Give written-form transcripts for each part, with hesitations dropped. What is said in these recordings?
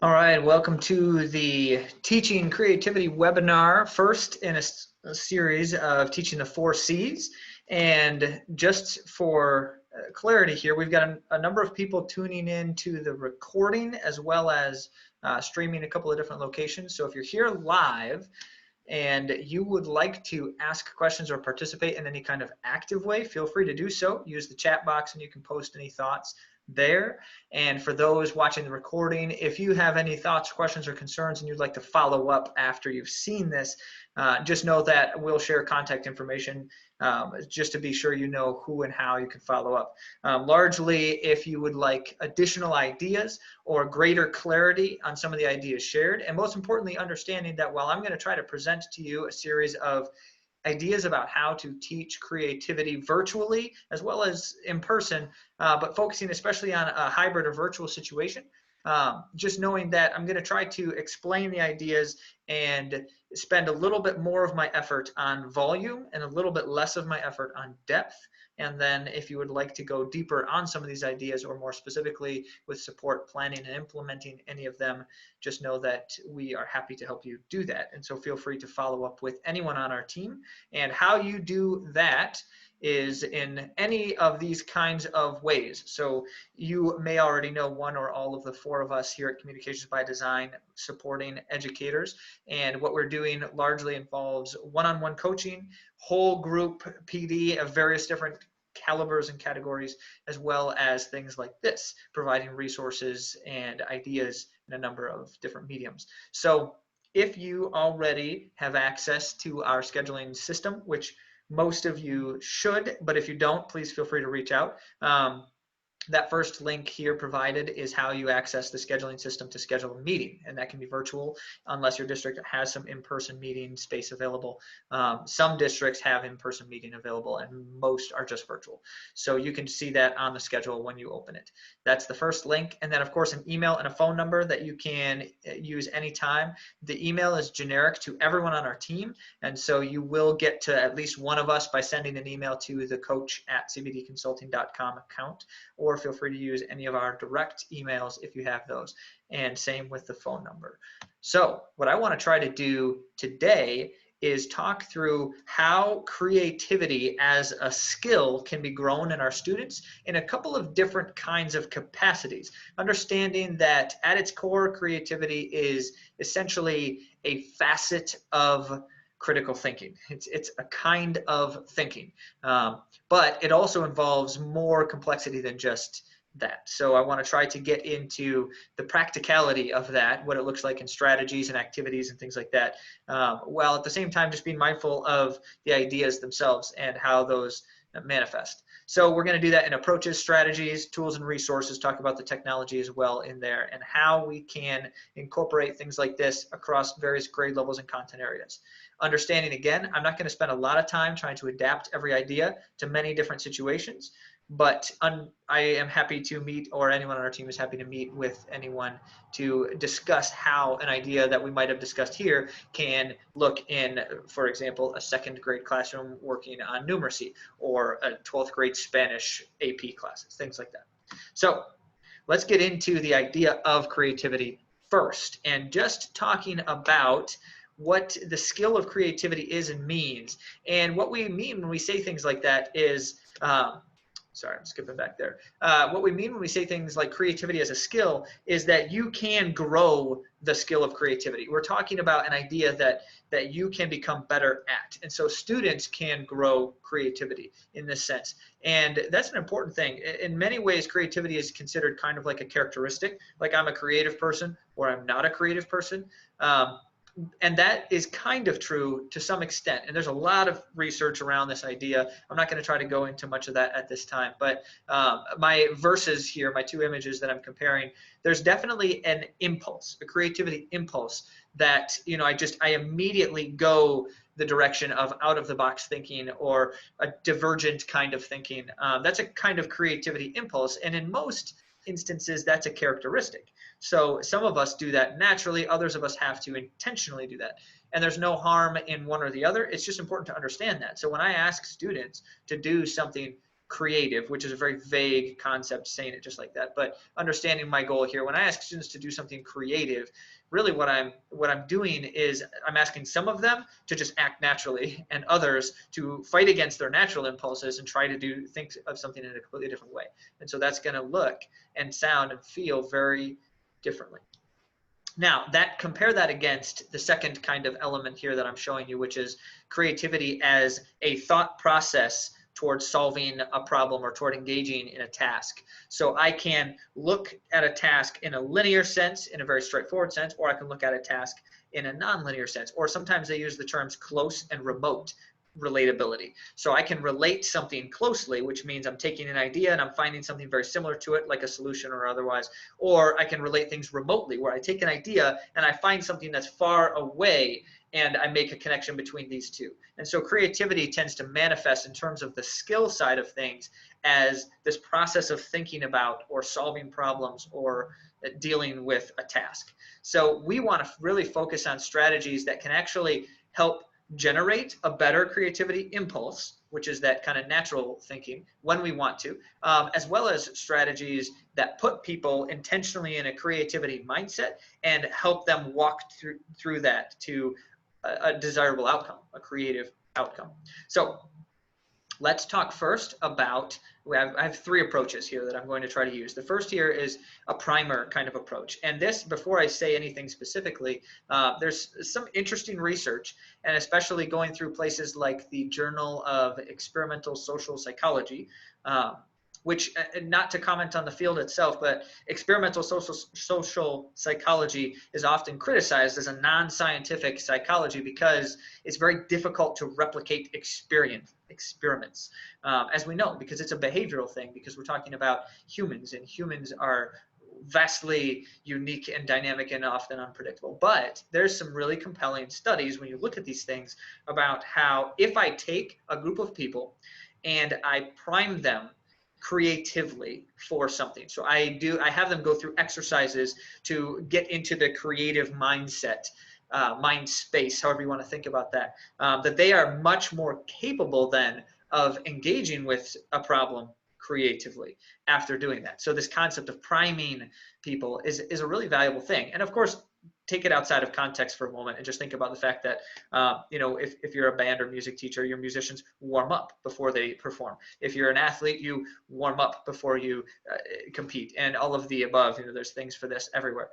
All right, welcome to the Teaching Creativity webinar, first in a series of teaching the 4 C's. And just for clarity here, we've got a number of people tuning in to the recording as well as streaming a couple of different locations. So if you're here live and you would like to ask questions or participate in any kind of active way, feel free to do so. Use the chat box and you can post any thoughts there. And for those watching the recording, if you have any thoughts, questions, or concerns and you'd like to follow up after you've seen this, just know that we'll share contact information just to be sure you know who and how you can follow up. Largely, if you would like additional ideas or greater clarity on some of the ideas shared, and most importantly, understanding that while I'm going to try to present to you a series of ideas about how to teach creativity virtually as well as in person, but focusing especially on a hybrid or virtual situation. Just knowing that I'm going to try to explain the ideas and spend a little bit more of my effort on volume and a little bit less of my effort on depth. And then if you would like to go deeper on some of these ideas, or more specifically with support planning and implementing any of them, just know that we are happy to help you do that. And so feel free to follow up with anyone on our team. And how you do that is in any of these kinds of ways. So you may already know one or all of the 4 of us here at Communications by Design supporting educators. And what we're doing largely involves one-on-one coaching, whole group PD of various different calibers and categories, as well as things like this, providing resources and ideas in a number of different mediums. So if you already have access to our scheduling system, which most of you should, but if you don't, please feel free to reach out. That first link here provided is how you access the scheduling system to schedule a meeting, and that can be virtual unless your district has some in-person meeting space available. Some districts have in-person meeting available, and most are just virtual. So you can see that on the schedule when you open it. That's the first link, and then of course an email and a phone number that you can use anytime. The email is generic to everyone on our team, and so you will get to at least one of us by sending an email to the coach@cbdconsulting.com account, or feel free to use any of our direct emails if you have those, and same with the phone number. So what I want to try to do today is talk through how creativity as a skill can be grown in our students in a couple of different kinds of capacities, understanding that at its core, creativity is essentially a facet of critical thinking. It's a kind of thinking, but it also involves more complexity than just that. So I want to try to get into the practicality of that, what it looks like in strategies and activities and things like that, while at the same time just being mindful of the ideas themselves and how those manifest. So we're going to do that in approaches, strategies, tools, and resources, talk about the technology as well in there, and how we can incorporate things like this across various grade levels and content areas. Understanding, again, I'm not going to spend a lot of time trying to adapt every idea to many different situations, but I am happy to meet, or anyone on our team is happy to meet with anyone to discuss how an idea that we might have discussed here can look in, for example, a 2nd grade classroom working on numeracy, or a 12th grade Spanish AP classes, things like that. So let's get into the idea of creativity first, and just talking about what the skill of creativity is and means. And what we mean when we say things like that is, sorry, I'm skipping back there. What we mean when we say things like creativity as a skill is that you can grow the skill of creativity. We're talking about an idea that you can become better at. And so students can grow creativity in this sense. And that's an important thing. In many ways, creativity is considered kind of like a characteristic, like I'm a creative person or I'm not a creative person. And that is kind of true to some extent. And there's a lot of research around this idea. I'm not going to try to go into much of that at this time. But my verses here, my 2 images that I'm comparing, there's definitely an impulse, a creativity impulse that, you know, I immediately go the direction of out of the box thinking, or a divergent kind of thinking. That's a kind of creativity impulse. And in most instances, that's a characteristic. So some of us do that naturally, others of us have to intentionally do that. And there's no harm in one or the other. It's just important to understand that. So when I ask students to do something creative, which is a very vague concept saying it just like that, but understanding my goal here. When I ask students to do something creative, really what I'm doing is I'm asking some of them to just act naturally and others to fight against their natural impulses and try to think of something in a completely different way. And so that's going to look and sound and feel very differently. Now, compare that against the second kind of element here that I'm showing you, which is creativity as a thought process towards solving a problem or toward engaging in a task. So I can look at a task in a linear sense, in a very straightforward sense, or I can look at a task in a nonlinear sense, or sometimes they use the terms close and remote relatability. So I can relate something closely, which means I'm taking an idea and I'm finding something very similar to it, like a solution or otherwise, or I can relate things remotely, where I take an idea and I find something that's far away and I make a connection between these two. And so creativity tends to manifest in terms of the skill side of things as this process of thinking about or solving problems or dealing with a task. So we want to really focus on strategies that can actually help generate a better creativity impulse, which is that kind of natural thinking when we want to, as well as strategies that put people intentionally in a creativity mindset and help them walk through that to a desirable outcome, a creative outcome. So let's talk first about, I have three approaches here that I'm going to try to use. The first here is a primer kind of approach. And this, before I say anything specifically, there's some interesting research, and especially going through places like the Journal of Experimental Social Psychology, which, not to comment on the field itself, but experimental social psychology is often criticized as a non-scientific psychology because it's very difficult to replicate experiments, as we know, because it's a behavioral thing, because we're talking about humans, and humans are vastly unique and dynamic and often unpredictable. But there's some really compelling studies when you look at these things about how if I take a group of people and I prime them creatively for something. So I have them go through exercises to get into the creative mindset, mind space, however you want to think about that, that they are much more capable then of engaging with a problem creatively after doing that. So this concept of priming people is a really valuable thing. And of course, take it outside of context for a moment and just think about the fact that, if you're a band or music teacher, your musicians warm up before they perform. If you're an athlete, you warm up before you compete, and all of the above. There's things for this everywhere.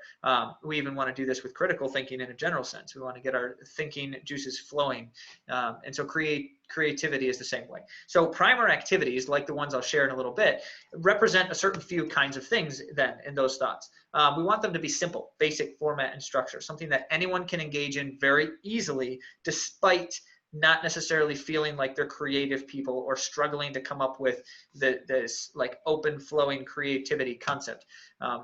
We even want to do this with critical thinking in a general sense. We want to get our thinking juices flowing. And so creativity is the same way. So primer activities, like the ones I'll share in a little bit, represent a certain few kinds of things then in those thoughts. We want them to be simple, basic format and structure, something that anyone can engage in very easily, despite not necessarily feeling like they're creative people or struggling to come up with this like open flowing creativity concept.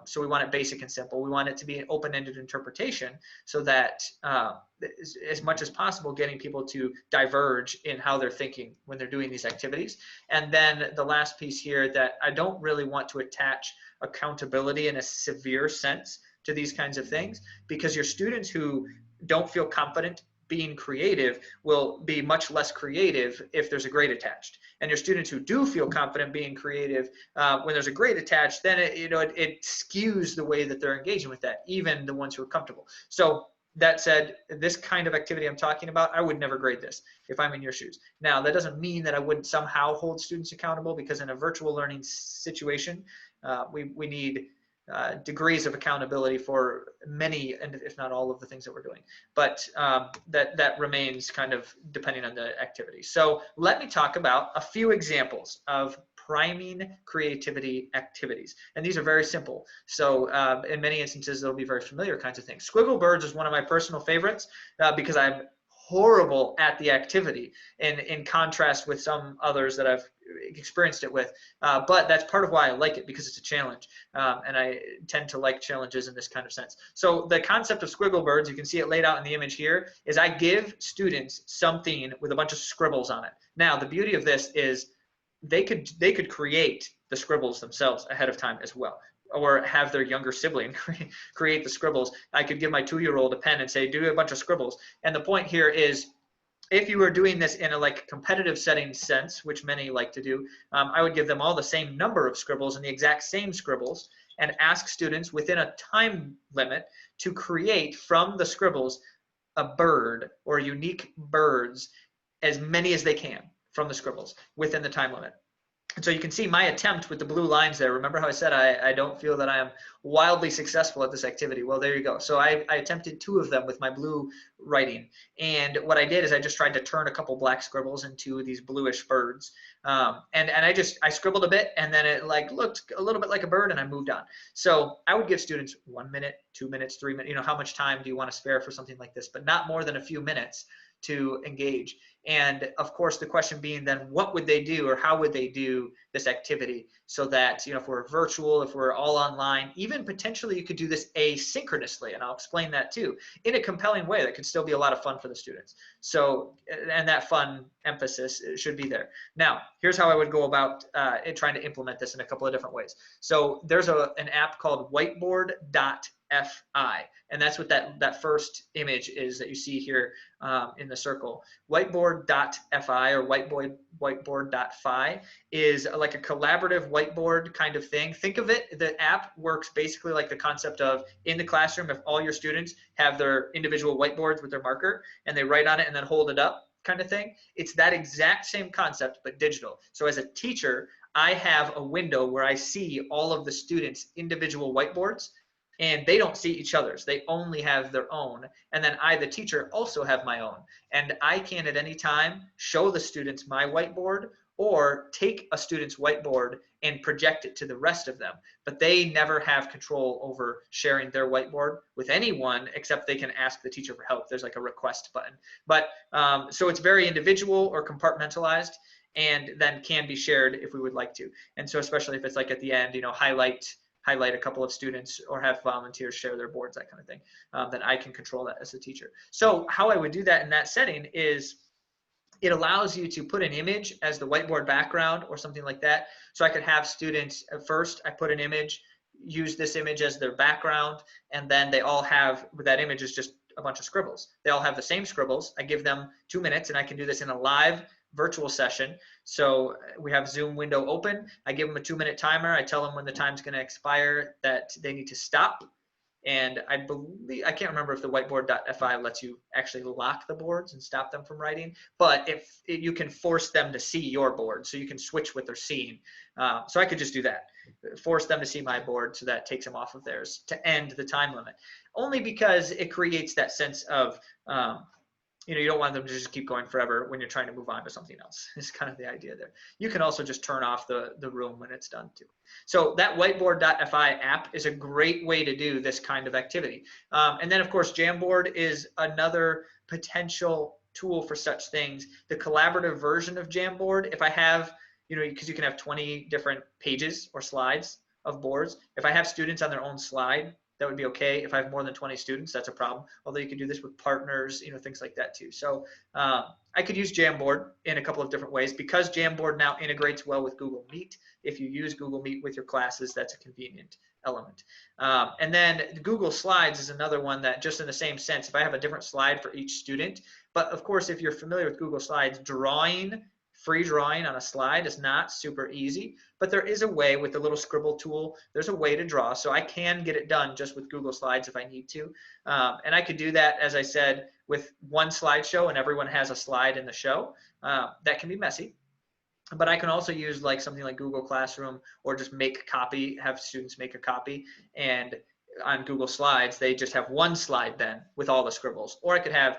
So we want it basic and simple. We want it to be an open-ended interpretation so that as much as possible, getting people to diverge in how they're thinking when they're doing these activities. And then the last piece here, that I don't really want to attach accountability in a severe sense to these kinds of things, because your students who don't feel confident being creative will be much less creative if there's a grade attached. And your students who do feel confident being creative, when there's a grade attached, then it skews the way that they're engaging with that, even the ones who are comfortable. So that said, this kind of activity I'm talking about, I would never grade this if I'm in your shoes. Now, that doesn't mean that I wouldn't somehow hold students accountable, because in a virtual learning situation, we need degrees of accountability for many, and if not all, of the things that we're doing. But that remains kind of depending on the activity. So let me talk about a few examples of priming creativity activities. And these are very simple. So in many instances, they'll be very familiar kinds of things. Squiggle birds is one of my personal favorites because I'm horrible at the activity in contrast with some others that I've experienced it with, but that's part of why I like it, because it's a challenge, and I tend to like challenges in this kind of sense. So the concept of squiggle birds, you can see it laid out in the image here, is I give students something with a bunch of scribbles on it. Now the beauty of this is they could create the scribbles themselves ahead of time as well, or have their younger sibling create the scribbles. I could give my 2-year-old a pen and say, do a bunch of scribbles. And the point here is if you were doing this in a like competitive setting sense, which many like to do, I would give them all the same number of scribbles and the exact same scribbles, and ask students within a time limit to create from the scribbles a bird or unique birds, as many as they can from the scribbles within the time limit. And so you can see my attempt with the blue lines there. Remember how I said I don't feel that I am wildly successful at this activity? Well, there you go. So I attempted 2 of them with my blue writing. And what I did is I just tried to turn a couple black scribbles into these bluish birds. And I scribbled a bit, and then it like looked a little bit like a bird, and I moved on. So I would give students 1 minute, 2 minutes, 3 minutes, how much time do you want to spare for something like this, but not more than a few minutes to engage. And of course, the question being then, what would they do, or how would they do this activity, so that, if we're virtual, if we're all online, even potentially you could do this asynchronously, and I'll explain that too, in a compelling way that could still be a lot of fun for the students. So, and that fun emphasis should be there. Now, here's how I would go about trying to implement this in a couple of different ways. So there's an app called Whiteboard.fi, and that's what that first image is that you see here in the circle. Whiteboard.fi or whiteboard.fi is like a collaborative whiteboard kind of thing. Think of it, the app works basically like the concept of in the classroom, if all your students have their individual whiteboards with their marker and they write on it and then hold it up kind of thing. It's that exact same concept, but digital. So as a teacher, I have a window where I see all of the students' individual whiteboards, and they don't see each other's. They only have their own. And then I, the teacher, also have my own. And I can at any time show the students my whiteboard, or take a student's whiteboard and project it to the rest of them. But they never have control over sharing their whiteboard with anyone, except they can ask the teacher for help. There's like a request button. But so it's very individual or compartmentalized, and then can be shared if we would like to. And so especially if it's like at the end, highlight a couple of students, or have volunteers share their boards, that kind of thing, then I can control that as a teacher. So how I would do that in that setting is, it allows you to put an image as the whiteboard background or something like that. So I could have students, first I put an image, use this image as their background, and then they all have, that image is just a bunch of scribbles. They all have the same scribbles. I give them 2 minutes, and I can do this in a live virtual session. So we have Zoom window open. I give them a 2-minute timer. I tell them when the time's going to expire, that they need to stop. And I can't remember if the whiteboard.fi lets you actually lock the boards and stop them from writing, but if you can force them to see your board, so you can switch what they're seeing. So I could just do that, force them to see my board, so that takes them off of theirs to end the time limit. Only because it creates that sense of, you don't want them to just keep going forever when you're trying to move on to something else. Is kind of the idea there. You can also just turn off the room when it's done too. So that whiteboard.fi app is a great way to do this kind of activity. And then of course, Jamboard is another potential tool for such things. The collaborative version of Jamboard, if I have, because you can have 20 different pages or slides of boards. If I have students on their own slide, that would be okay. If I have more than 20 students, that's a problem. Although you could do this with partners, things like that too. So I could use Jamboard in a couple of different ways, because Jamboard now integrates well with Google Meet. If you use Google Meet with your classes, that's a convenient element. And then Google Slides is another one that, just in the same sense, if I have a different slide for each student, but of course, if you're familiar with Google Slides, free drawing on a slide is not super easy, but there is a way with the little scribble tool. There's a way to draw, so I can get it done just with Google Slides if I need to. And I could do that, as I said, with one slideshow and everyone has a slide in the show. That can be messy, but I can also use like something like Google Classroom, or just have students make a copy, and on Google Slides, they just have one slide then with all the scribbles. Or I could have,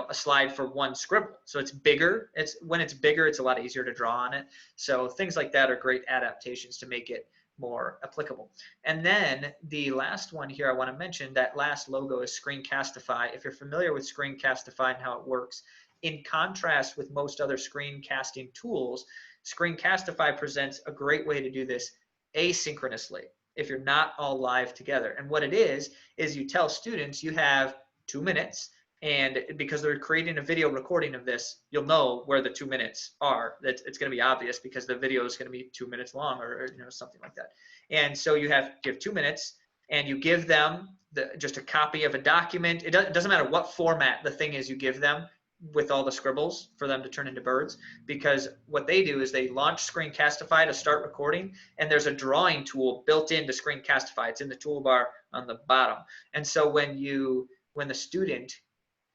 a slide for one scribble. So it's bigger. When it's bigger, it's a lot easier to draw on it. So things like that are great adaptations to make it more applicable. And then the last one here I want to mention, that last logo, is Screencastify. If you're familiar with Screencastify and how it works, in contrast with most other screencasting tools, Screencastify presents a great way to do this asynchronously, if you're not all live together. And what it is you tell students you have 2 minutes, and because they're creating a video recording of this, you'll know where the 2 minutes are. It's going to be obvious because the video is going to be 2 minutes long, or something like that. And so you have 2 minutes, and you give them just a copy of a document. It doesn't matter what format the thing is you give them. with all the scribbles for them to turn into birds, because what they do is they launch Screencastify to start recording, and there's a drawing tool built into Screencastify. It's in the toolbar on the bottom. And so when the student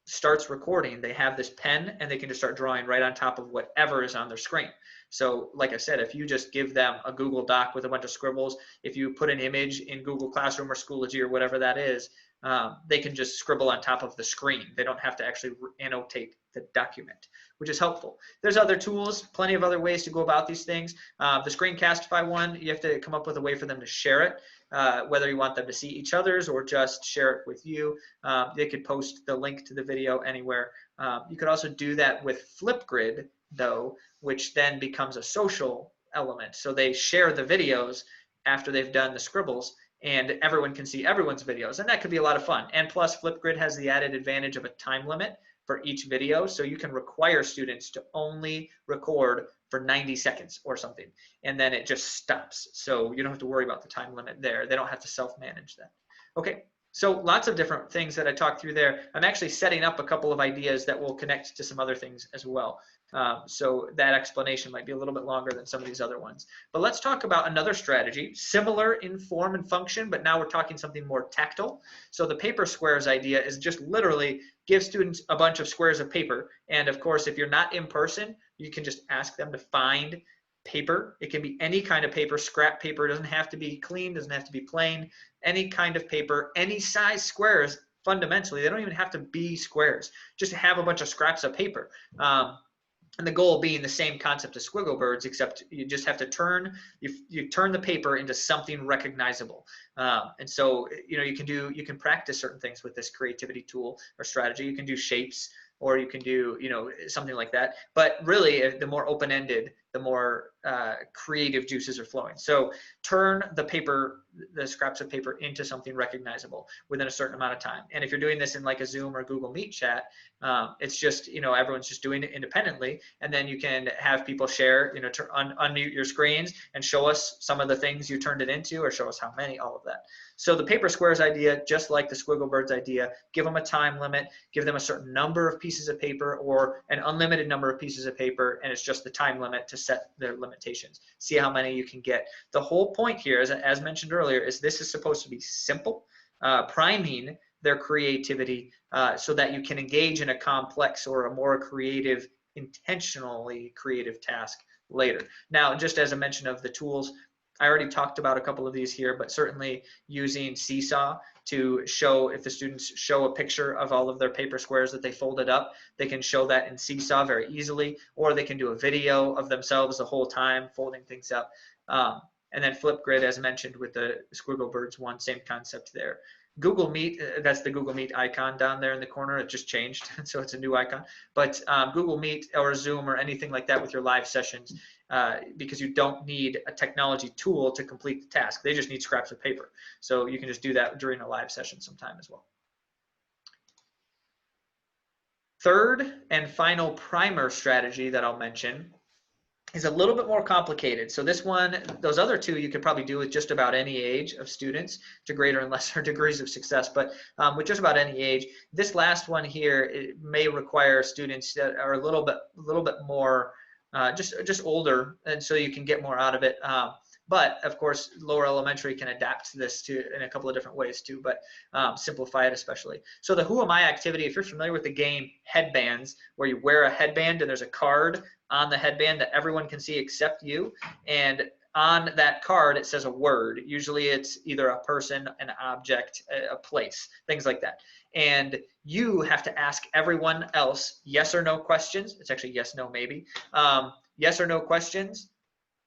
starts recording, they have this pen and they can just start drawing right on top of whatever is on their screen. So like I said, if you just give them a Google Doc with a bunch of scribbles, if you put an image in Google Classroom or Schoology or whatever that is, they can just scribble on top of the screen. They don't have to actually annotate the document, which is helpful. There's other tools, plenty of other ways to go about these things. The Screencastify one, you have to come up with a way for them to share it, whether you want them to see each other's or just share it with you. They could post the link to the video anywhere. You could also do that with Flipgrid, though, which then becomes a social element. So they share the videos after they've done the scribbles, and everyone can see everyone's videos, and that could be a lot of fun. And plus, Flipgrid has the added advantage of a time limit for each video, so you can require students to only record for 90 seconds or something, and then it just stops. So you don't have to worry about the time limit there. They don't have to self-manage that. Okay, so lots of different things that I talked through there. I'm actually setting up a couple of ideas that will connect to some other things as well. So that explanation might be a little bit longer than some of these other ones. But let's talk about another strategy, similar in form and function, but now we're talking something more tactile. So the paper squares idea is just literally give students a bunch of squares of paper. And of course, if you're not in person, you can just ask them to find paper. It can be any kind of paper, scrap paper. It doesn't have to be clean, doesn't have to be plain. Any kind of paper, any size squares, fundamentally. They don't even have to be squares. Just have a bunch of scraps of paper. And the goal being the same concept as Squiggle Birds, except you just have to turn you turn the paper into something recognizable. And so you can practice certain things with this creativity tool or strategy. You can do shapes, or you can do something like that. But really, the more open-ended, the more creative juices are flowing. So turn the scraps of paper into something recognizable within a certain amount of time. And if you're doing this in like a Zoom or Google Meet chat, it's just, everyone's just doing it independently. And then you can have people share, unmute your screens and show us some of the things you turned it into, or show us how many, all of that. So the paper squares idea, just like the Squiggle Birds idea, give them a time limit, give them a certain number of pieces of paper or an unlimited number of pieces of paper, and it's just the time limit to set their limitations. See how many you can get. The whole point here, as mentioned earlier, is this is supposed to be simple, priming their creativity so that you can engage in a complex or a more creative, intentionally creative task later. Now, just as a mention of the tools, I already talked about a couple of these here, but certainly using Seesaw to show, if the students show a picture of all of their paper squares that they folded up, they can show that in Seesaw very easily, or they can do a video of themselves the whole time folding things up. And then Flipgrid, as mentioned with the Squiggle Birds one, same concept there. Google Meet, that's the Google Meet icon down there in the corner. It just changed, so it's a new icon. But Google Meet or Zoom or anything like that with your live sessions, because you don't need a technology tool to complete the task. They just need scraps of paper. So you can just do that during a live session sometime as well. Third and final primer strategy that I'll mention is a little bit more complicated. So this one, those other two, you could probably do with just about any age of students to greater and lesser degrees of success, but with just about any age. This last one here, it may require students that are a little bit more just older, and so you can get more out of it. But of course, lower elementary can adapt this in a couple of different ways too, but simplify it especially. So the Who Am I activity, if you're familiar with the game Headbands, where you wear a headband and there's a card on the headband that everyone can see except you, and on that card it says a word. Usually it's either a person, an object, a place, things like that. And you have to ask everyone else yes or no questions. It's actually yes, no, maybe. Yes or no questions.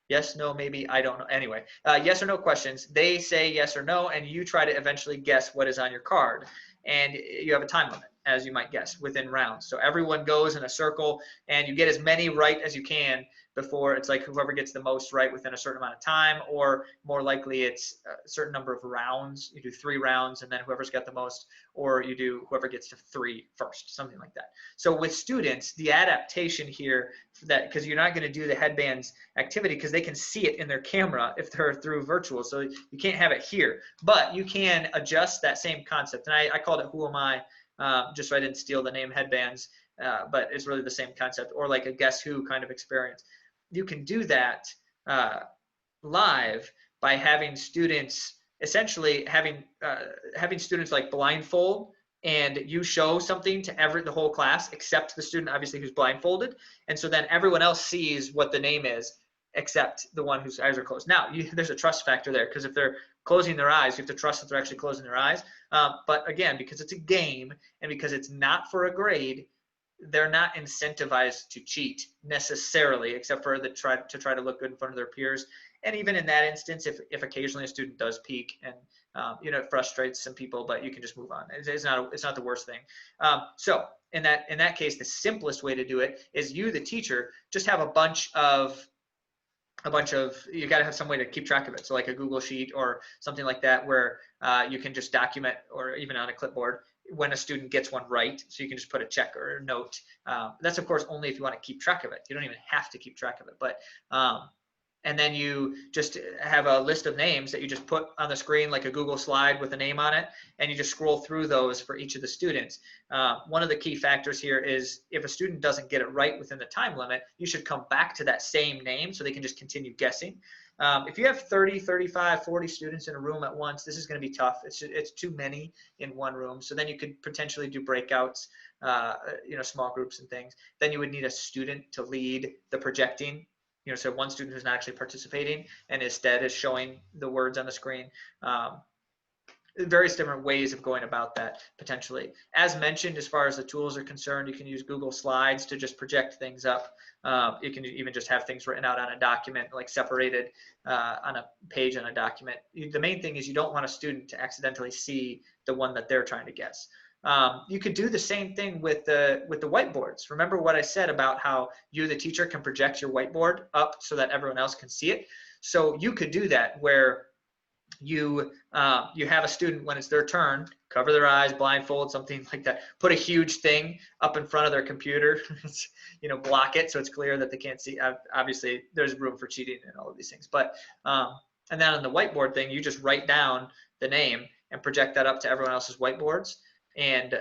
Yes, no, maybe, I don't know. Anyway, yes or no questions. They say yes or no, and you try to eventually guess what is on your card. And you have a time limit, as you might guess, within rounds. So everyone goes in a circle, and you get as many right as you can before it's like whoever gets the most right within a certain amount of time, or more likely it's a certain number of rounds. You do 3 rounds, and then whoever's got the most, or you do whoever gets to 3 first, something like that. So with students, the adaptation here, because you're not going to do the headbands activity because they can see it in their camera if they're through virtual, so you can't have it here, but you can adjust that same concept. And I called it Who Am I, just so I didn't steal the name Headbands. but it's really the same concept, or like a Guess Who kind of experience. You can do that live by having students essentially having students like blindfold, and you show something to the whole class except the student obviously who's blindfolded, and so then everyone else sees what the name is except the one whose eyes are closed. Now there's a trust factor there, because if they're closing their eyes, you have to trust that they're actually closing their eyes. But again, because it's a game and because it's not for a grade, they're not incentivized to cheat necessarily, except for try to look good in front of their peers. And even in that instance, if occasionally a student does peek, and it frustrates some people, but you can just move on. It's not the worst thing. So in that case, the simplest way to do it is you, the teacher, just have a bunch of you got to have some way to keep track of it. So like a Google Sheet or something like that, where you can just document, or even on a clipboard, when a student gets one right. So you can just put a check or a note. That's of course only if you want to keep track of it. You don't even have to keep track of it, but and then you just have a list of names that you just put on the screen, like a Google slide with a name on it, and you just scroll through those for each of the students. One of the key factors here is if a student doesn't get it right within the time limit, you should come back to that same name so they can just continue guessing. If you have 30, 35, 40 students in a room at once, this is going to be tough. It's too many in one room. So then you could potentially do breakouts, small groups and things. Then you would need a student to lead the projecting. So one student who's not actually participating and instead is showing the words on the screen. Various different ways of going about that potentially. As mentioned, as far as the tools are concerned, you can use Google Slides to just project things up. You can even just have things written out on a document, like separated on a page on a document. The main thing is you don't want a student to accidentally see the one that they're trying to guess. You could do the same thing with the whiteboards. Remember what I said about how you, the teacher, can project your whiteboard up so that everyone else can see it. So you could do that where you have a student, when it's their turn, cover their eyes, blindfold, something like that. Put a huge thing up in front of their computer, block it so it's clear that they can't see. Obviously, there's room for cheating and all of these things, but and then on the whiteboard thing, you just write down the name and project that up to everyone else's whiteboards. And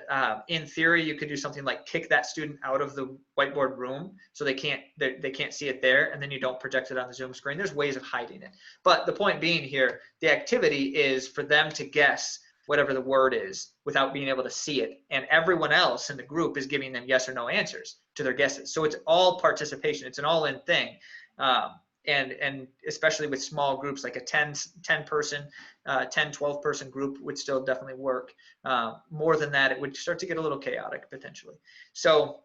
in theory, you could do something like kick that student out of the whiteboard room so they can't see it there, and then you don't project it on the Zoom screen. There's ways of hiding it. But the point being here, the activity is for them to guess whatever the word is without being able to see it. And everyone else in the group is giving them yes or no answers to their guesses. So it's all participation. It's an all-in thing. And especially with small groups, like a 10 person, 10, 12 person group would still definitely work. More than that, it would start to get a little chaotic potentially. So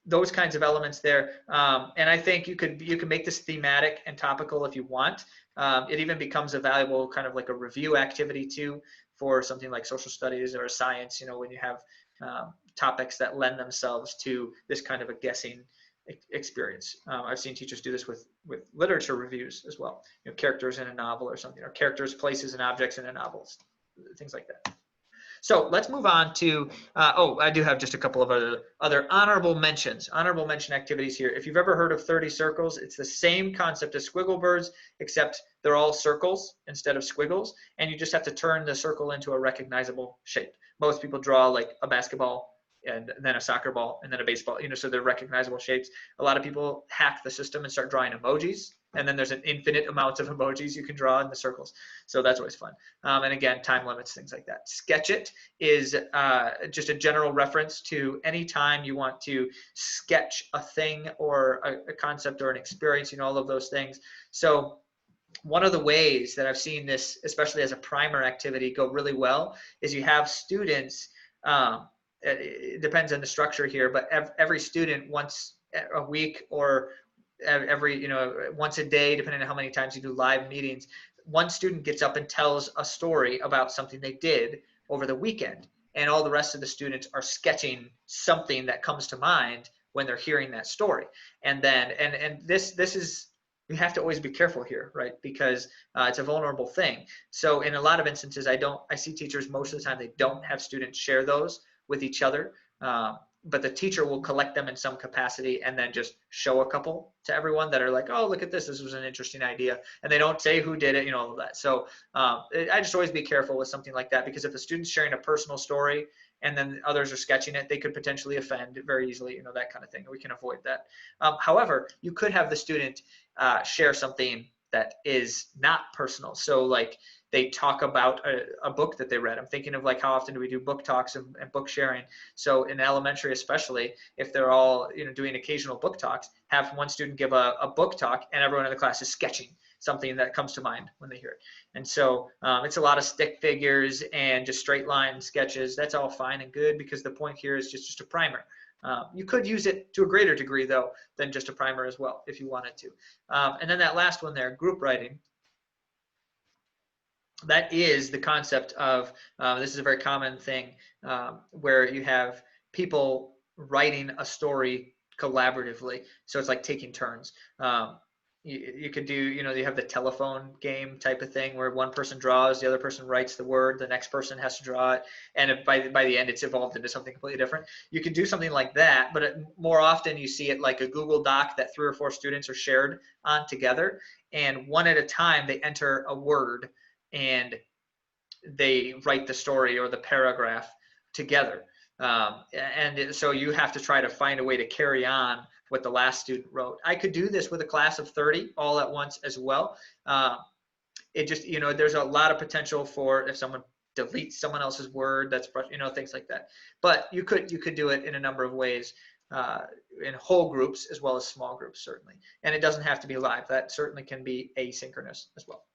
those kinds of elements there. And I think you could make this thematic and topical if you want. It even becomes a valuable kind of like a review activity too for something like social studies or science, when you have topics that lend themselves to this kind of a guessing experience. I've seen teachers do this with literature reviews as well. Characters in a novel or something, or characters, places, and objects in a novel, things like that. So let's move on to, I do have just a couple of other honorable mention activities here. If you've ever heard of 30 circles, it's the same concept as squiggle birds, except they're all circles instead of squiggles, and you just have to turn the circle into a recognizable shape. Most people draw like a basketball, and then a soccer ball, and then a baseball, so they're recognizable shapes. A lot of people hack the system and start drawing emojis, and then there's an infinite amount of emojis you can draw in the circles. So that's always fun. And again, time limits, things like that. Sketch-it is just a general reference to any time you want to sketch a thing or a concept or an experience, all of those things. So one of the ways that I've seen this, especially as a primer activity, go really well is you have students, it depends on the structure here, but every student once a week or every, once a day, depending on how many times you do live meetings, one student gets up and tells a story about something they did over the weekend. And all the rest of the students are sketching something that comes to mind when they're hearing that story. And then, and this is, you have to always be careful here, right? Because it's a vulnerable thing. So in a lot of instances, I see teachers most of the time, they don't have students share those with each other, but the teacher will collect them in some capacity and then just show a couple to everyone that are like, oh, look at this was an interesting idea, and they don't say who did it, all of that. So I just always be careful with something like that, because if a student's sharing a personal story and then others are sketching it, they could potentially offend very easily, that kind of thing. We can avoid that. However, you could have the student share something that is not personal. So like they talk about a book that they read. I'm thinking of like how often do we do book talks and book sharing. So in elementary especially, if they're all doing occasional book talks, have one student give a book talk and everyone in the class is sketching something that comes to mind when they hear it. And so it's a lot of stick figures and just straight line sketches. That's all fine and good because the point here is just a primer. You could use it to a greater degree though than just a primer as well if you wanted to. And then that last one there, group writing. That is the concept of, this is a very common thing where you have people writing a story collaboratively. So it's like taking turns. You could do, you have the telephone game type of thing where one person draws, the other person writes the word, the next person has to draw it, and if by the end it's evolved into something completely different. You could do something like that, but more often you see it like a Google Doc that 3 or 4 students are shared on together, and one at a time they enter a word and they write the story or the paragraph together. And so you have to try to find a way to carry on what the last student wrote. I could do this with a class of 30 all at once as well. It just, there's a lot of potential for if someone deletes someone else's word, that's, things like that. But you could do it in a number of ways, in whole groups as well as small groups, certainly. And it doesn't have to be live. That certainly can be asynchronous as well.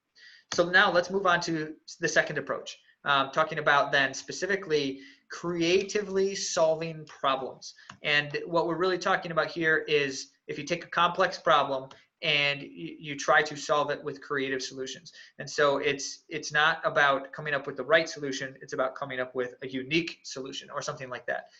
So now let's move on to the second approach, talking about then specifically creatively solving problems. And what we're really talking about here is if you take a complex problem and you try to solve it with creative solutions. And so it's not about coming up with the right solution, it's about coming up with a unique solution or something like that.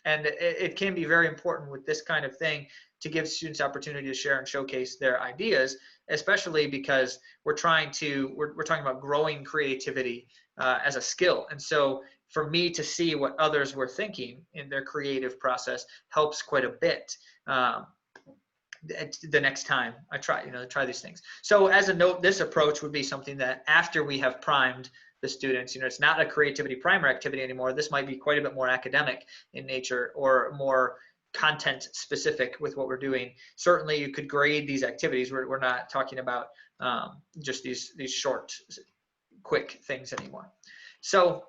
And it can be very important with this kind of thing to give students opportunity to share and showcase their ideas, especially because we're talking about growing creativity as a skill. And so for me to see what others were thinking in their creative process helps quite a bit. The next time I try these things. So as a note, this approach would be something that after we have primed the students, it's not a creativity primer activity anymore. This might be quite a bit more academic in nature or more content specific with what we're doing. Certainly you could grade these activities. We're not talking about just these short, quick things anymore. So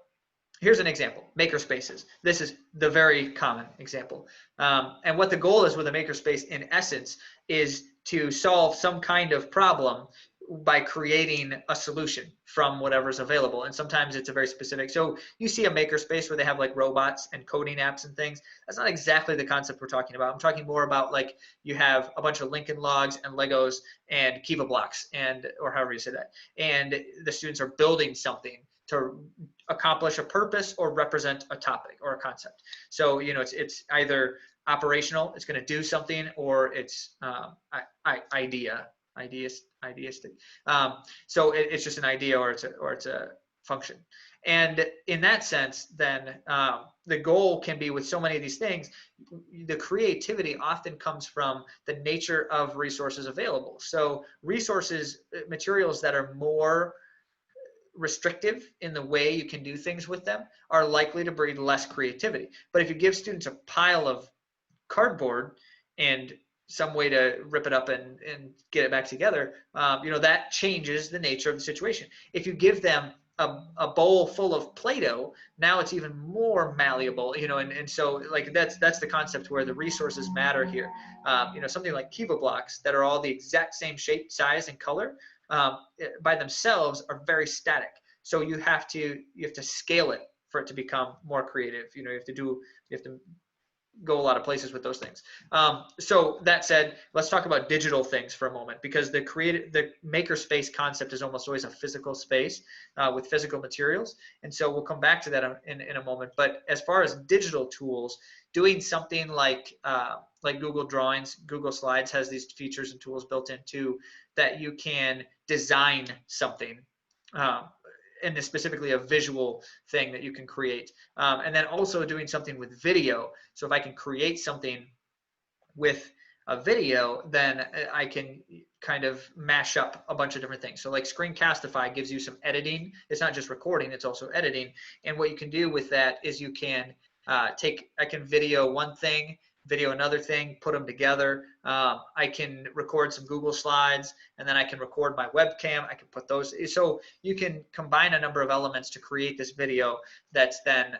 here's an example, makerspaces. This is the very common example. And what the goal is with a makerspace in essence is to solve some kind of problem by creating a solution from whatever's available. And sometimes it's a very specific. So you see a makerspace where they have like robots and coding apps and things. That's not exactly the concept we're talking about. I'm talking more about like you have a bunch of Lincoln Logs and Legos and Kiva blocks or however you say that. And the students are building something to accomplish a purpose or represent a topic or a concept. So, it's either operational, it's going to do something, or it's ideistic. So it's just an idea or it's a function. And in that sense, then the goal can be with so many of these things, the creativity often comes from the nature of resources available. So materials that are more restrictive in the way you can do things with them are likely to breed less creativity. But if you give students a pile of cardboard and some way to rip it up and get it back together, that changes the nature of the situation. If you give them a bowl full of Play-Doh, now it's even more malleable, and so like that's the concept where the resources matter here. Something like Kiva blocks that are all the exact same shape, size, and color by themselves are very static. So you have to scale it for it to become more creative. You have to go a lot of places with those things. So that said, let's talk about digital things for a moment, because the makerspace concept is almost always a physical space with physical materials. And so we'll come back to that in a moment. But as far as digital tools, doing something like Google Drawings, Google Slides has these features and tools built in too, that you can design something. And specifically a visual thing that you can create. And then also doing something with video. So if I can create something with a video, then I can kind of mash up a bunch of different things. So like Screencastify gives you some editing. It's not just recording, it's also editing. And what you can do with that is you can I can video one thing, video another thing, put them together. I can record some Google Slides, and then I can record my webcam. I can put those. So you can combine a number of elements to create this video that's then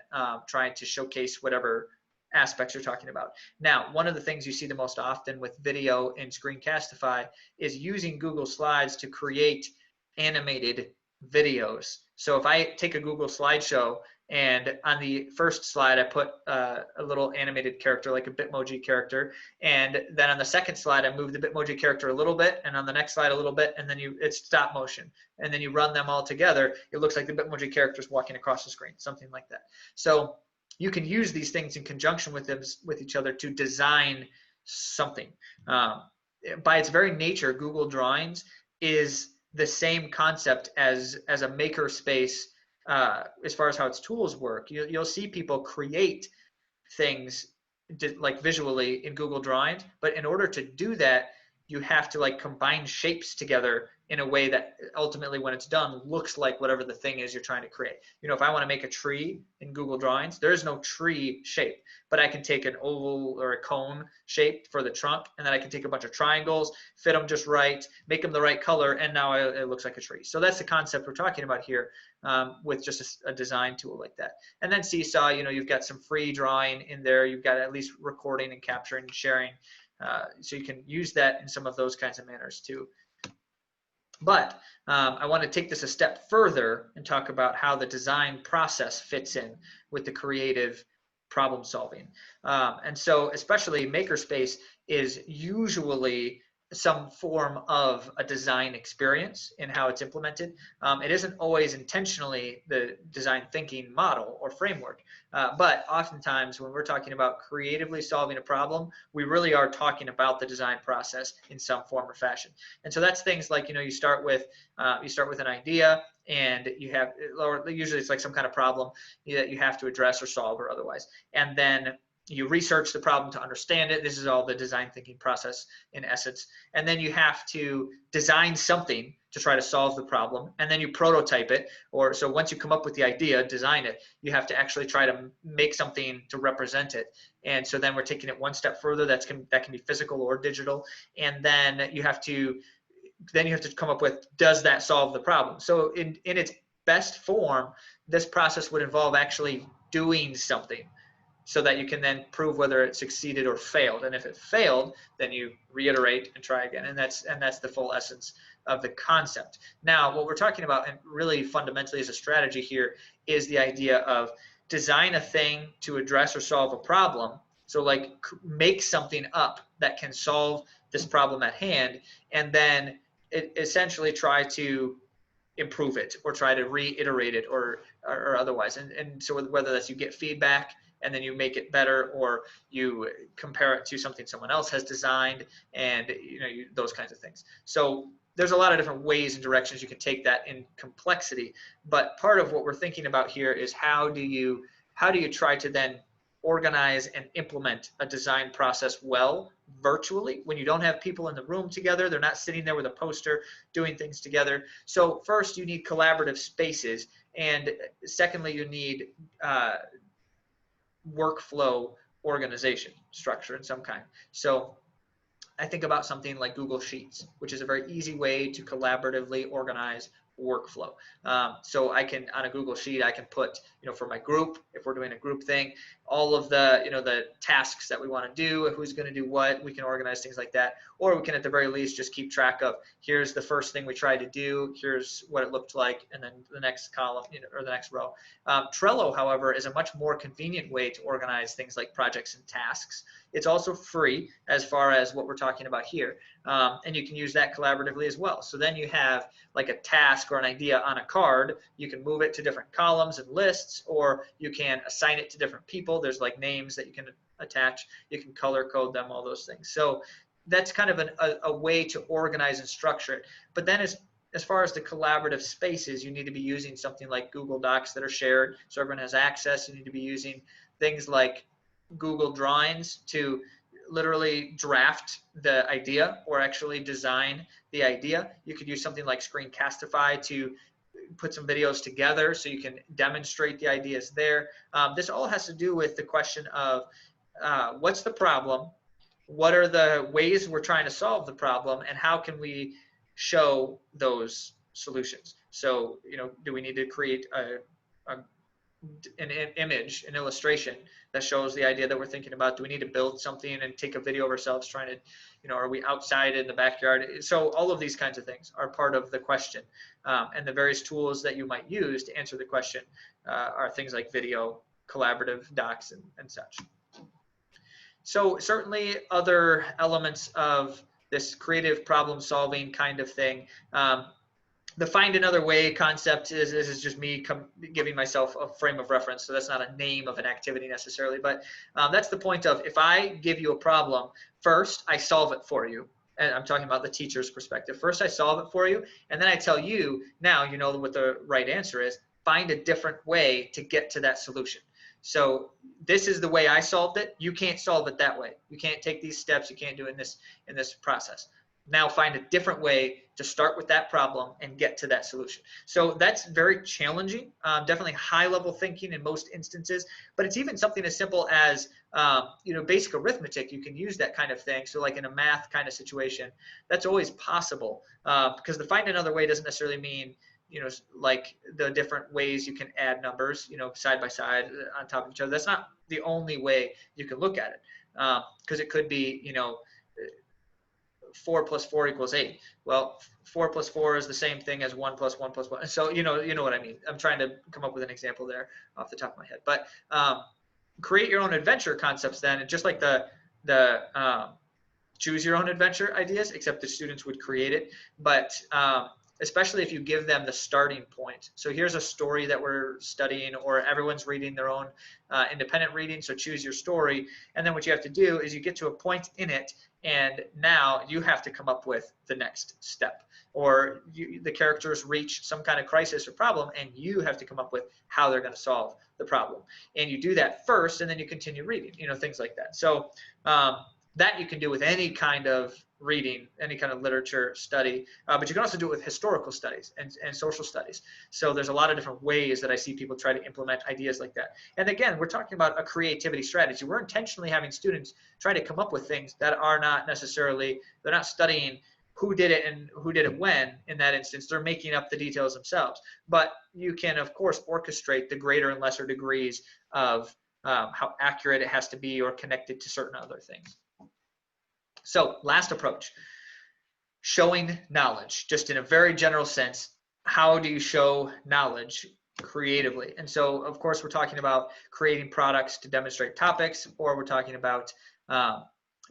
trying to showcase whatever aspects you're talking about. Now, one of the things you see the most often with video in Screencastify is using Google Slides to create animated videos. So if I take a Google slideshow and on the first slide I put a little animated character like a Bitmoji character, and then on the second slide I move the Bitmoji character a little bit, and on the next slide a little bit, and then it's stop motion, and then you run them all together, it looks like the Bitmoji character is walking across the screen, something like that. So you can use these things in conjunction with each other to design something. By its very nature, Google Drawings is the same concept as a maker space as far as how its tools work. You'll see people create things like visually in Google Drawings, but in order to do that, you have to like combine shapes together in a way that ultimately when it's done looks like whatever the thing is you're trying to create. You know, if I want to make a tree in Google Drawings, there is no tree shape, but I can take an oval or a cone shape for the trunk, and then I can take a bunch of triangles, fit them just right, make them the right color, and now it looks like a tree. So that's the concept we're talking about here with just a design tool like that. And then Seesaw, you know, you've got some free drawing in there. You've got at least recording and capturing and sharing. So you can use that in some of those kinds of manners too. But I want to take this a step further and talk about how the design process fits in with the creative problem solving. And so especially Makerspace is usually some form of a design experience in how it's implemented. It isn't always intentionally the design thinking model or framework, but oftentimes when we're talking about creatively solving a problem, we really are talking about the design process in some form or fashion. And so that's things like, you know, you start with an idea, and you have, or usually it's like some kind of problem that you have to address or solve or otherwise, and then you research the problem to understand it. This is all the design thinking process in essence. And then you have to design something to try to solve the problem, and then you prototype it. Or so once you come up with the idea, design it, you have to actually try to make something to represent it. And so then we're taking it one step further. That can be physical or digital. And then you have to come up with, does that solve the problem? So in its best form, this process would involve actually doing something, so that you can then prove whether it succeeded or failed. And if it failed, then you reiterate and try again. And that's the full essence of the concept. Now, what we're talking about, and really fundamentally as a strategy here, is the idea of design a thing to address or solve a problem. So like make something up that can solve this problem at hand, and then essentially try to improve it or try to reiterate it or otherwise. And so whether that's you get feedback and then you make it better, or you compare it to something someone else has designed, and those kinds of things. So there's a lot of different ways and directions you can take that in complexity, but part of what we're thinking about here is how do you try to then organize and implement a design process well virtually when you don't have people in the room together. They're not sitting there with a poster doing things together. So first you need collaborative spaces, and secondly you need workflow organization structure in some kind. So I think about something like Google Sheets, which is a very easy way to collaboratively organize workflow. So I can, on a Google Sheet, I can put, for my group, if we're doing a group thing, all of the, the tasks that we want to do, who's going to do what, we can organize things like that. Or we can, at the very least, just keep track of, here's the first thing we tried to do, here's what it looked like, and then the next column, or the next row. Trello, however, is a much more convenient way to organize things like projects and tasks. It's also free as far as what we're talking about here. And you can use that collaboratively as well. So then you have like a task or an idea on a card. You can move it to different columns and lists, or you can assign it to different people. There's like names that you can attach. You can color code them, all those things. So that's kind of a way to organize and structure it. But then as far as the collaborative spaces, you need to be using something like Google Docs that are shared so everyone has access. You need to be using things like Google Drawings to literally draft the idea or actually design the idea. You could use something like Screencastify to put some videos together so you can demonstrate the ideas there. This all has to do with the question of what's the problem, what are the ways we're trying to solve the problem, and how can we show those solutions. So, do we need to create an image, an illustration that shows the idea that we're thinking about? Do we need to build something and take a video of ourselves trying to, are we outside in the backyard? So all of these kinds of things are part of the question. And the various tools that you might use to answer the question are things like video, collaborative docs, and such. So certainly other elements of this creative problem solving kind of thing. The find another way concept is just me giving myself a frame of reference. So that's not a name of an activity necessarily, but that's the point of, if I give you a problem, first I solve it for you. And I'm talking about the teacher's perspective. First I solve it for you, and then I tell you, now you know what the right answer is. Find a different way to get to that solution. So this is the way I solved it. You can't solve it that way. You can't take these steps. You can't do it in this process. Now find a different way to start with that problem and get to that solution. So that's very challenging, definitely high level thinking in most instances, but it's even something as simple as, basic arithmetic. You can use that kind of thing. So like in a math kind of situation, that's always possible, because the find another way doesn't necessarily mean, like the different ways you can add numbers, side by side on top of each other. That's not the only way you can look at it, because it could be, 4 plus 4 equals 8. Well, 4 plus 4 is the same thing as 1 plus 1 plus 1. So you know what I mean. I'm trying to come up with an example there off the top of my head. But create your own adventure concepts then, and just like the choose your own adventure ideas, except the students would create it. But especially if you give them the starting point. So here's a story that we're studying, or everyone's reading their own independent reading. So choose your story. And then what you have to do is you get to a point in it, and now you have to come up with the next step. Or the characters reach some kind of crisis or problem, and you have to come up with how they're going to solve the problem. And you do that first, and then you continue reading, things like that. So that you can do with any kind of reading, any kind of literature study, but you can also do it with historical studies and social studies. So there's a lot of different ways that I see people try to implement ideas like that. And again, we're talking about a creativity strategy. We're intentionally having students try to come up with things that are not necessarily, they're not studying who did it and who did it when. In that instance, they're making up the details themselves. But you can, of course, orchestrate the greater and lesser degrees of how accurate it has to be or connected to certain other things. So last approach, showing knowledge, just in a very general sense. How do you show knowledge creatively? And so, of course, we're talking about creating products to demonstrate topics, or we're talking about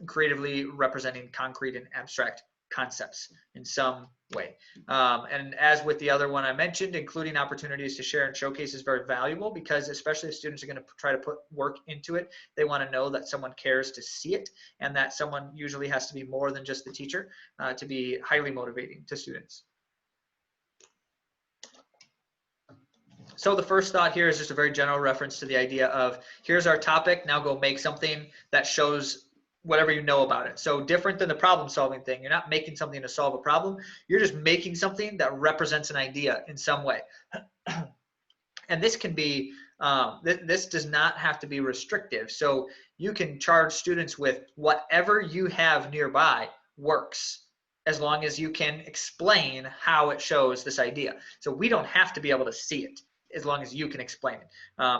creatively representing concrete and abstract concepts in some way. And as with the other one I mentioned, including opportunities to share and showcase is very valuable, because especially if students are going to try to put work into it, they want to know that someone cares to see it, and that someone usually has to be more than just the teacher to be highly motivating to students. So the first thought here is just a very general reference to the idea of, here's our topic, now go make something that shows whatever you know about it. So different than the problem solving thing. You're not making something to solve a problem. You're just making something that represents an idea in some way. And this can be, this does not have to be restrictive. So you can charge students with whatever you have nearby works, as long as you can explain how it shows this idea. So we don't have to be able to see it, as long as you can explain it.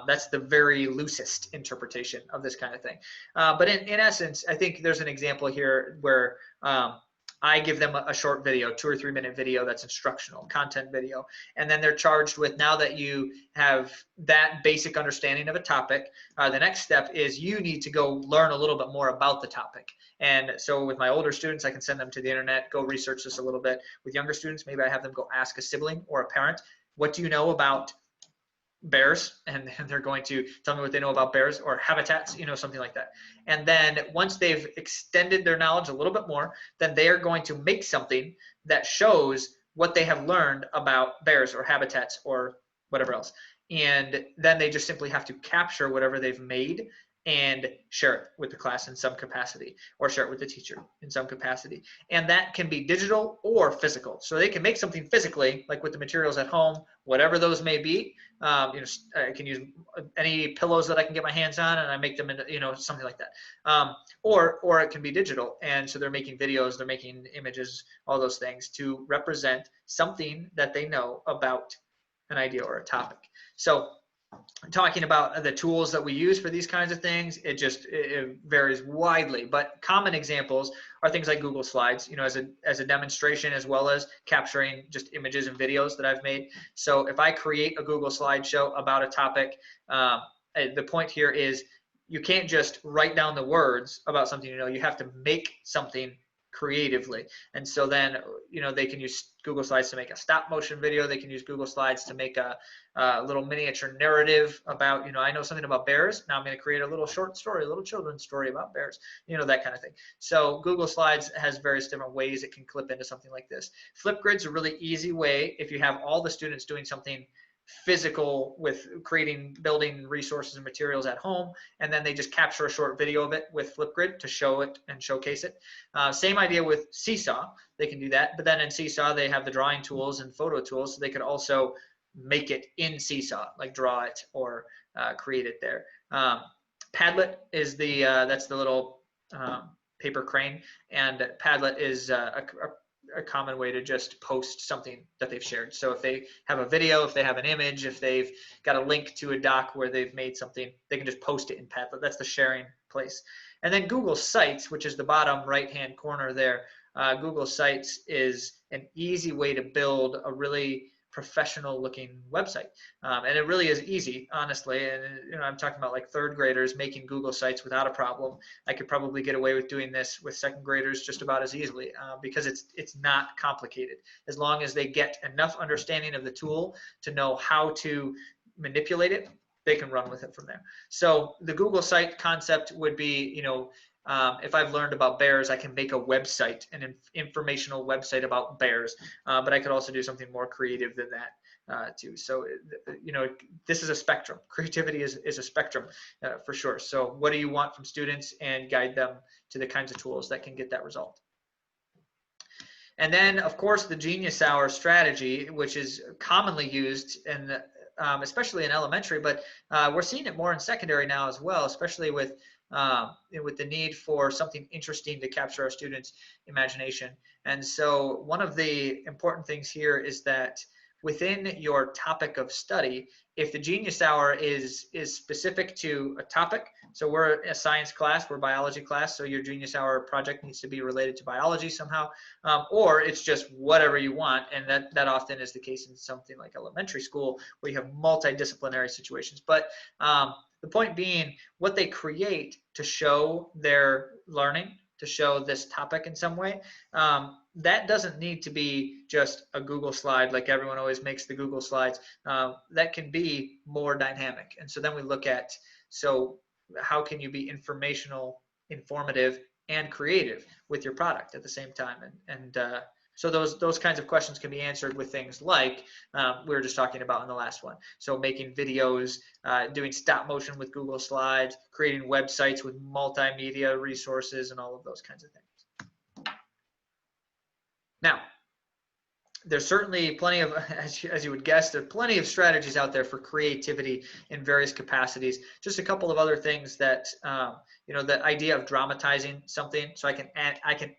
That's the very loosest interpretation of this kind of thing. But in essence, I think there's an example here where I give them a short video, 2 or 3 minute video that's instructional, content video. And then they're charged with, now that you have that basic understanding of a topic, the next step is you need to go learn a little bit more about the topic. And so with my older students, I can send them to the internet, go research this a little bit. With younger students, maybe I have them go ask a sibling or a parent, what do you know about bears? And they're going to tell me what they know about bears or habitats, something like that. And then once they've extended their knowledge a little bit more, then they are going to make something that shows what they have learned about bears or habitats or whatever else. And then they just simply have to capture whatever they've made and share it with the class in some capacity, or share it with the teacher in some capacity. And that can be digital or physical. So they can make something physically, like with the materials at home, whatever those may be. I can use any pillows that I can get my hands on, and I make them into, something like that. Or it can be digital, and so they're making videos, they're making images, all those things to represent something that they know about an idea or a topic. So talking about the tools that we use for these kinds of things, it varies widely, but common examples are things like Google Slides, as a demonstration, as well as capturing just images and videos that I've made. So if I create a Google slideshow about a topic, the point here is you can't just write down the words about something, you have to make something creatively. And so then, they can use Google Slides to make a stop motion video. They can use Google Slides to make a little miniature narrative about, I know something about bears. Now I'm going to create a little short story, a little children's story about bears, that kind of thing. So Google Slides has various different ways it can clip into something like this. Flipgrid's a really easy way if you have all the students doing something physical with building resources and materials at home, and then they just capture a short video of it with Flipgrid to show it and showcase it. Same idea with Seesaw. They can do that, but then in Seesaw they have the drawing tools and photo tools, so they could also make it in Seesaw, like draw it or create it there. Padlet is that's the little paper crane, and Padlet is a common way to just post something that they've shared. So if they have a video, if they have an image, if they've got a link to a doc where they've made something, they can just post it in Padlet. That's the sharing place. And then Google Sites, which is the bottom right-hand corner there. Google Sites is an easy way to build a really professional looking website. And it really is easy, honestly. And I'm talking about like third graders making Google Sites without a problem. I could probably get away with doing this with second graders just about as easily because it's not complicated. As long as they get enough understanding of the tool to know how to manipulate it, they can run with it from there. So the Google Site concept would be, if I've learned about bears, I can make a website, an informational website about bears, but I could also do something more creative than that too. So, this is a spectrum. Creativity is a spectrum for sure. So what do you want from students, and guide them to the kinds of tools that can get that result. And then, of course, the Genius Hour strategy, which is commonly used in especially in elementary, but we're seeing it more in secondary now as well, especially with the need for something interesting to capture our students' imagination. And so one of the important things here is that within your topic of study, if the Genius Hour is specific to a topic, so we're a science class, we're a biology class, so your Genius Hour project needs to be related to biology somehow, or it's just whatever you want, and that often is the case in something like elementary school where you have multidisciplinary situations. But the point being, what they create to show their learning, to show this topic in some way, that doesn't need to be just a Google slide like everyone always makes the Google slides. That can be more dynamic. And so then we look at, so how can you be informational, informative, and creative with your product at the same time? So those kinds of questions can be answered with things like we were just talking about in the last one. So making videos, doing stop motion with Google Slides, creating websites with multimedia resources, and all of those kinds of things. Now, there's certainly plenty of, as you would guess, there are plenty of strategies out there for creativity in various capacities. Just a couple of other things that, the idea of dramatizing something, so I can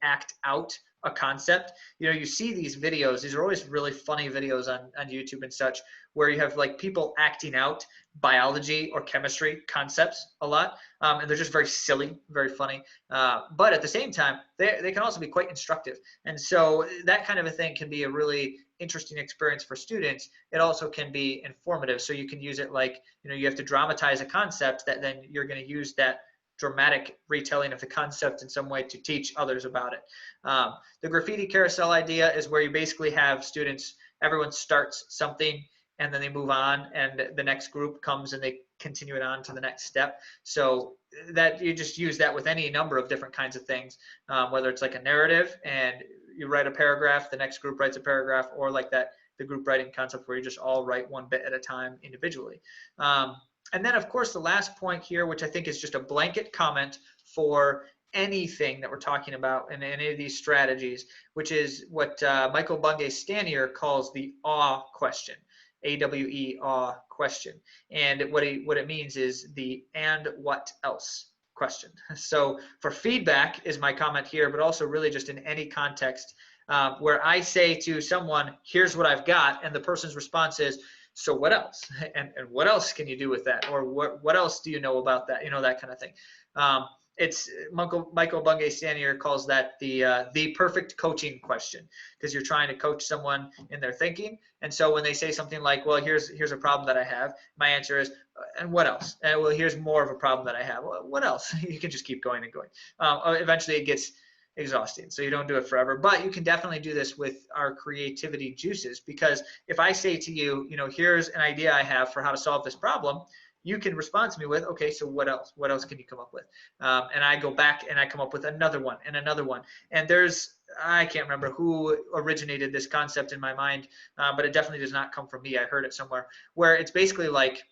act out a concept. You see these videos, these are always really funny videos on YouTube and such, where you have like people acting out biology or chemistry concepts a lot, and they're just very silly, very funny, but at the same time they can also be quite instructive. And so that kind of a thing can be a really interesting experience for students. It also can be informative, so you can use it like, you have to dramatize a concept, that then you're going to use that dramatic retelling of the concept in some way to teach others about it. The graffiti carousel idea is where you basically have students, everyone starts something and then they move on, and the next group comes and they continue it on to the next step. So that you just use that with any number of different kinds of things, whether it's like a narrative and you write a paragraph, the next group writes a paragraph, or like that, the group writing concept where you just all write one bit at a time individually. And then, of course, the last point here, which I think is just a blanket comment for anything that we're talking about in any of these strategies, which is what Michael Bungay Stanier calls the AWE question, AWE, AWE question. And what it means is the and what else question. So for feedback is my comment here, but also really just in any context where I say to someone, here's what I've got, and the person's response is, so what else? And what else can you do with that? Or what else do you know about that? You know, that kind of thing. It's Michael Bungay Stanier calls that the perfect coaching question, because you're trying to coach someone in their thinking. And so when they say something like, well, here's a problem that I have, my answer is, and what else? And well, here's more of a problem that I have. Well, what else? You can just keep going and going. Eventually it gets exhausting, so you don't do it forever. But you can definitely do this with our creativity juices, because if I say to you, you know, here's an idea I have for how to solve this problem, you can respond to me with, okay, so what else? What else can you come up with? And I go back and I come up with another one and another one. And I can't remember who originated this concept in my mind, but it definitely does not come from me. I heard it somewhere, where it's basically like,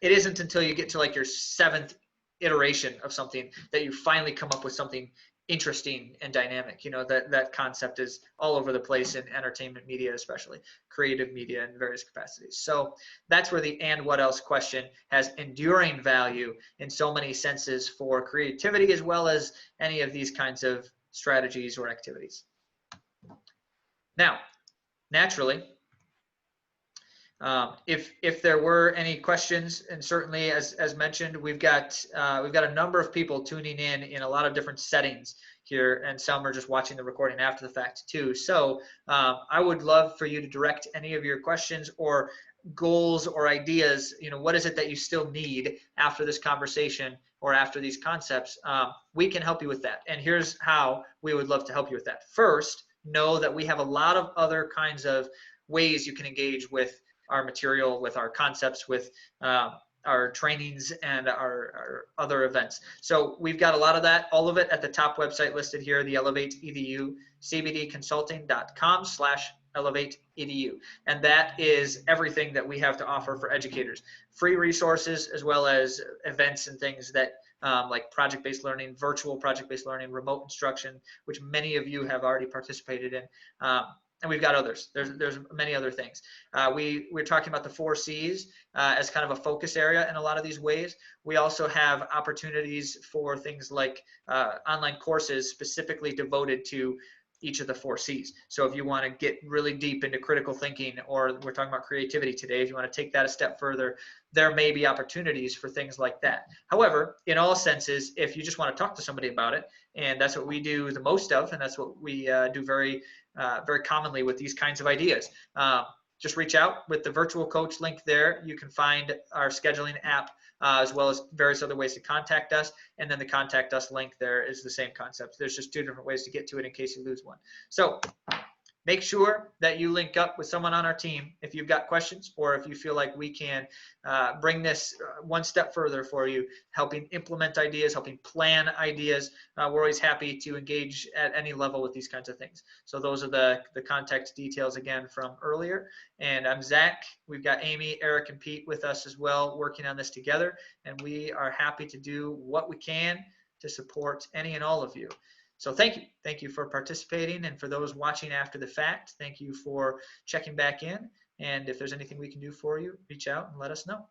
it isn't until you get to like your 7th iteration of something that you finally come up with something interesting and dynamic. You know, that concept is all over the place in entertainment media, especially creative media in various capacities. So that's where the and what else question has enduring value in so many senses for creativity, as well as any of these kinds of strategies or activities. Now, naturally, if there were any questions, and certainly as mentioned, we've got a number of people tuning in a lot of different settings here, and some are just watching the recording after the fact too. So I would love for you to direct any of your questions or goals or ideas. You know, what is it that you still need after this conversation or after these concepts? We can help you with that, and here's how we would love to help you with that. First, know that we have a lot of other kinds of ways you can engage with our material, with our concepts, with our trainings and our other events. So we've got a lot of that, all of it at the top website listed here, the Elevate EDU, cbdconsulting.com/Elevate EDU. And that is everything that we have to offer for educators. Free resources, as well as events and things that like project-based learning, virtual project-based learning, remote instruction, which many of you have already participated in. And we've got others. There's many other things. We're talking about the 4 C's as kind of a focus area in a lot of these ways. We also have opportunities for things like online courses specifically devoted to each of the 4 C's. So if you want to get really deep into critical thinking, or we're talking about creativity today, if you want to take that a step further, there may be opportunities for things like that. However, in all senses, if you just want to talk to somebody about it, and that's what we do the most of, and that's what we do very commonly with these kinds of ideas. Just reach out with the virtual coach link there. You can find our scheduling app as well as various other ways to contact us. And then the contact us link there is the same concept. There's just 2 different ways to get to it in case you lose one. So make sure that you link up with someone on our team if you've got questions, or if you feel like we can bring this one step further for you, helping implement ideas, helping plan ideas. We're always happy to engage at any level with these kinds of things. So those are the contact details again from earlier. And I'm Zach. We've got Amy, Eric, and Pete with us as well, working on this together. And we are happy to do what we can to support any and all of you. So thank you. Thank you for participating. And for those watching after the fact, thank you for checking back in. And if there's anything we can do for you, reach out and let us know.